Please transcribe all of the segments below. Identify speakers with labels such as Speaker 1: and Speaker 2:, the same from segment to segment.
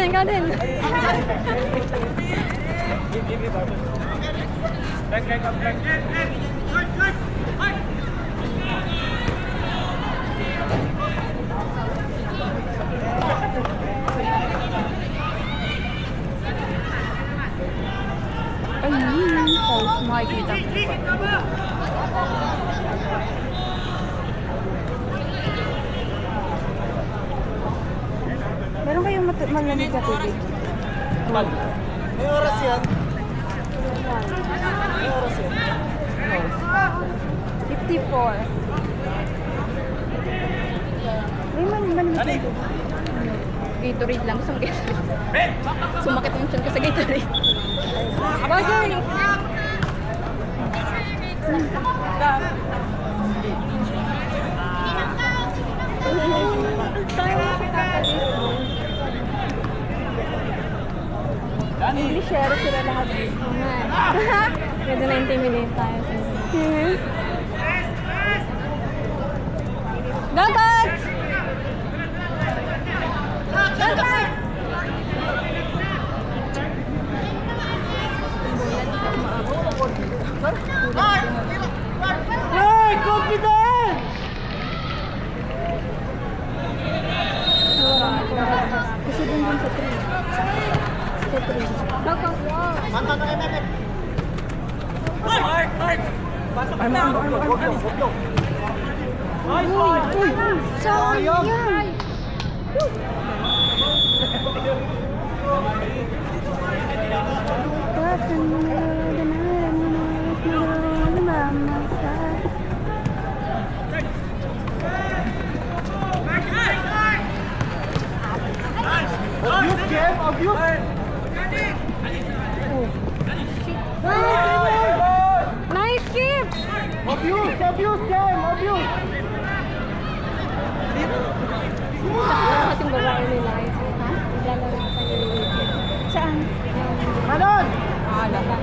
Speaker 1: ikaw din. Ay, makikita. Meron kayong malamig na tubig?
Speaker 2: May oras yan? May oras yan?
Speaker 1: 54. May malamig na tubig. Gatorade lang. Gusto mo Gatorade? Sumakit yung tiyan ko sa Gatorade. Bagay! Englishero sila lahat. Medyo na-intimidate tayo. Go, Coach! Go, Coach!
Speaker 2: Hey! Confident!
Speaker 1: Kasi dun sa 3. Sa 3. Go, Coach!
Speaker 2: Mata na kayo, Mark! Pasok na!
Speaker 1: Uy! Sayang!
Speaker 2: Abuse, Jem! Abuse!
Speaker 1: Nice skip!
Speaker 2: Abuse! Abuse, Jem! Abuse!
Speaker 1: Lahat yung babae nila. Ha? Naglalaro pa nila. Saan?
Speaker 2: Manon!
Speaker 1: Lahat.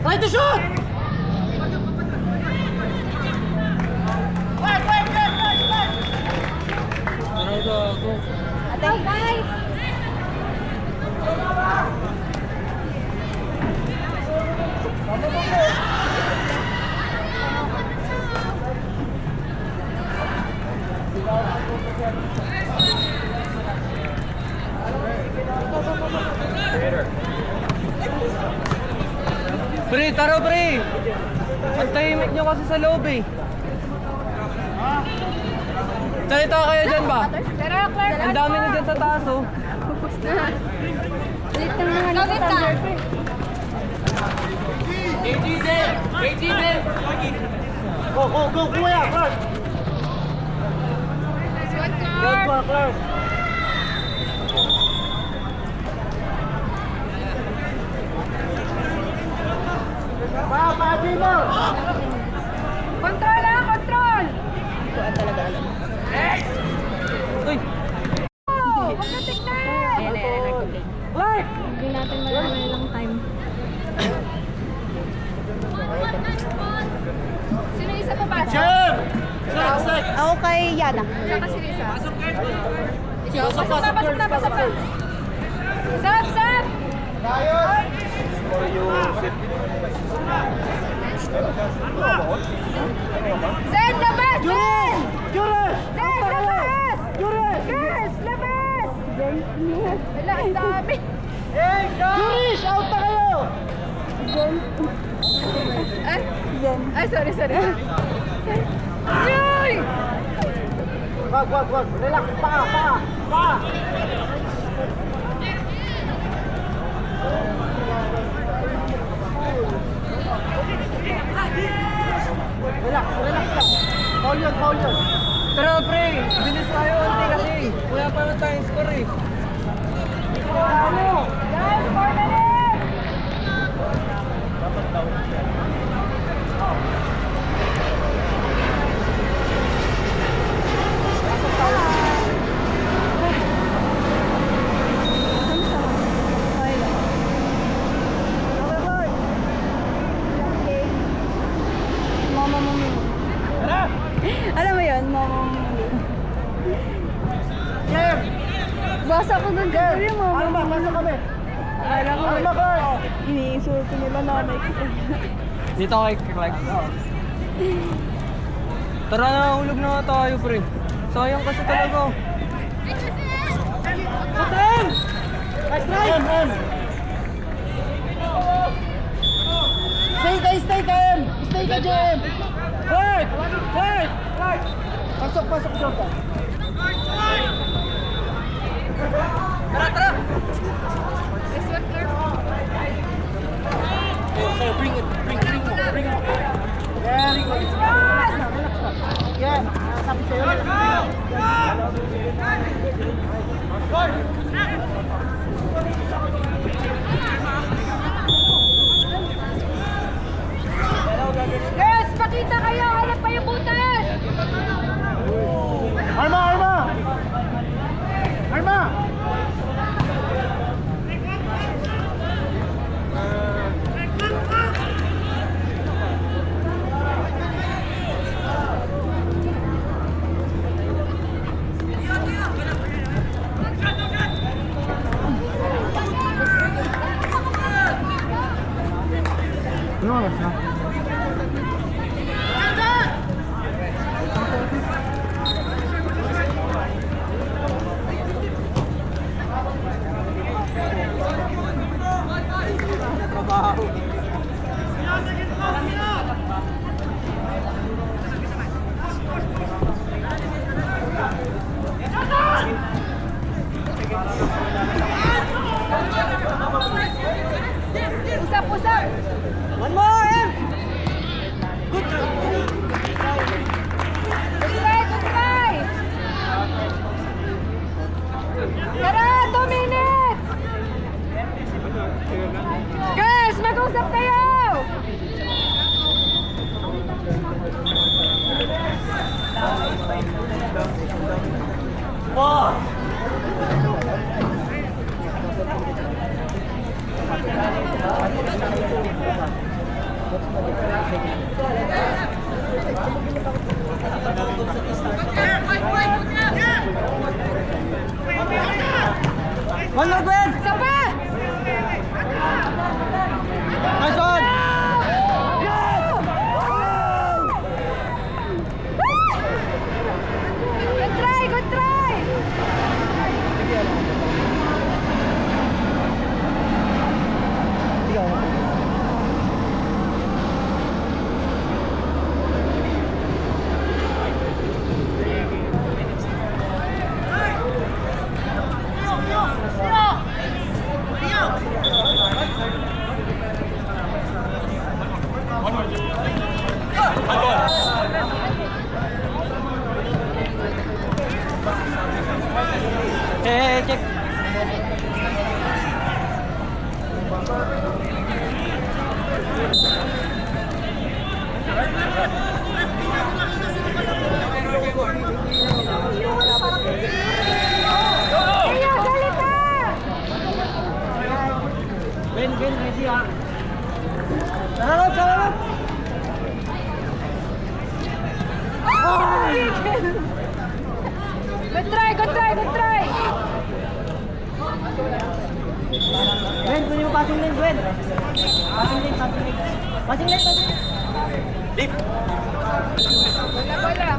Speaker 2: Try to shoot!
Speaker 1: Atay, guys!
Speaker 3: Pre, tara pre! Ang tahimik nyo kasi sa loob eh. Salita kayo dyan ba?
Speaker 1: Tara, Clark!
Speaker 3: Ang dami na dyan sa taas oh.
Speaker 1: Late na nga na sa Thunder.
Speaker 2: Go, go, go! Kuya, Clark! Go, Clark! Papa, mo!
Speaker 1: Control lang! Control!
Speaker 3: Uy!
Speaker 1: Huwag na tignan! Ayan,
Speaker 2: Clark!
Speaker 1: hindi natin malaman ilang time. Sino isa pa ba?
Speaker 2: Jem! Sek!
Speaker 1: Ako kay Yana. Saka si Lisa. Pasok na! Sap! Zen, labas! Zen!
Speaker 2: Jules!
Speaker 1: Zen, labas!
Speaker 2: Jules!
Speaker 1: Girls, labas! Wala, ang dami.
Speaker 2: Juris! Out na kayo!
Speaker 1: Ay, sorry. Yoy!
Speaker 2: Wag. Relax. Pa!
Speaker 1: ganun gagawin mo.
Speaker 2: Arma, pasok kami.
Speaker 1: Alam mo,
Speaker 2: Arma, Clark.
Speaker 1: iniinsulto nila nanay ko.
Speaker 3: Dito kay Clark. Tara na, hulog na nga tayo, pre. Sayang kasi talaga.
Speaker 2: Hotel! M. Stay ka, M. Stay ka, JM. Clark! Pasok, Jordan.
Speaker 3: Tara!
Speaker 2: Yan, sabi sa'yo.
Speaker 1: Yes! Pakita kayo! Hanap pa yung butas!
Speaker 2: Arma! Ano oras na?
Speaker 1: Usap!
Speaker 3: One more, Em!
Speaker 1: Good try! Tara! 2 minutes! Guys, mag-usap kayo!
Speaker 3: One more, Gwen!
Speaker 1: Isa pa!
Speaker 3: Nice one!
Speaker 1: Good try!
Speaker 3: Hey, check.
Speaker 1: Kaya, salita!
Speaker 3: Gwen, ready ha? Sarap!
Speaker 1: Good try!
Speaker 3: Gwen, kunin mo passing lane, Gwen. Passing lane. Deep.
Speaker 1: Bola.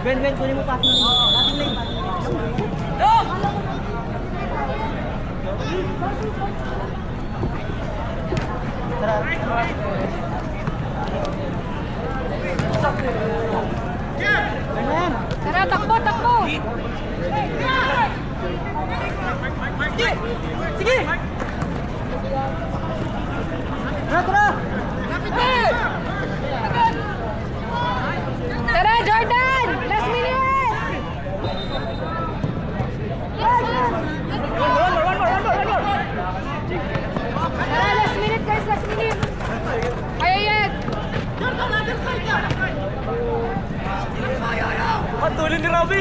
Speaker 3: Gwen, kunin mo passing lane.
Speaker 1: Tara, takbo!
Speaker 3: Sige! Tara!
Speaker 1: Tara, Jordan! Last minute! Tara, last minute guys, last minute! Kaya yan!
Speaker 3: Tulin ni Robby!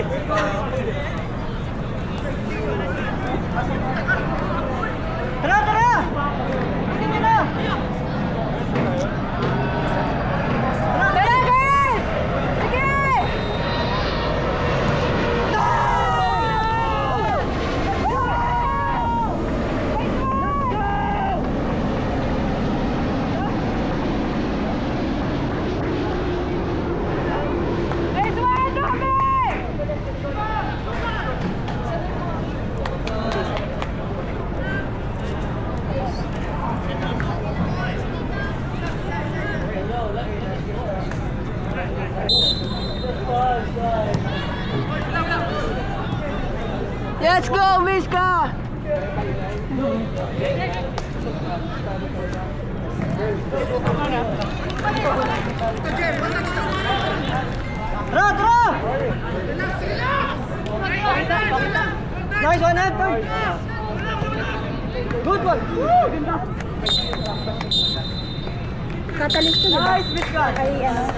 Speaker 2: Tara, tara! Sige na!
Speaker 1: Tara, guys! Sige! Let's go, Mishka!
Speaker 2: Tara, tara! Nice one, Anton! Good one!
Speaker 1: Catalyst to, diba?
Speaker 2: Nice, Miss God!
Speaker 1: Ay, ano?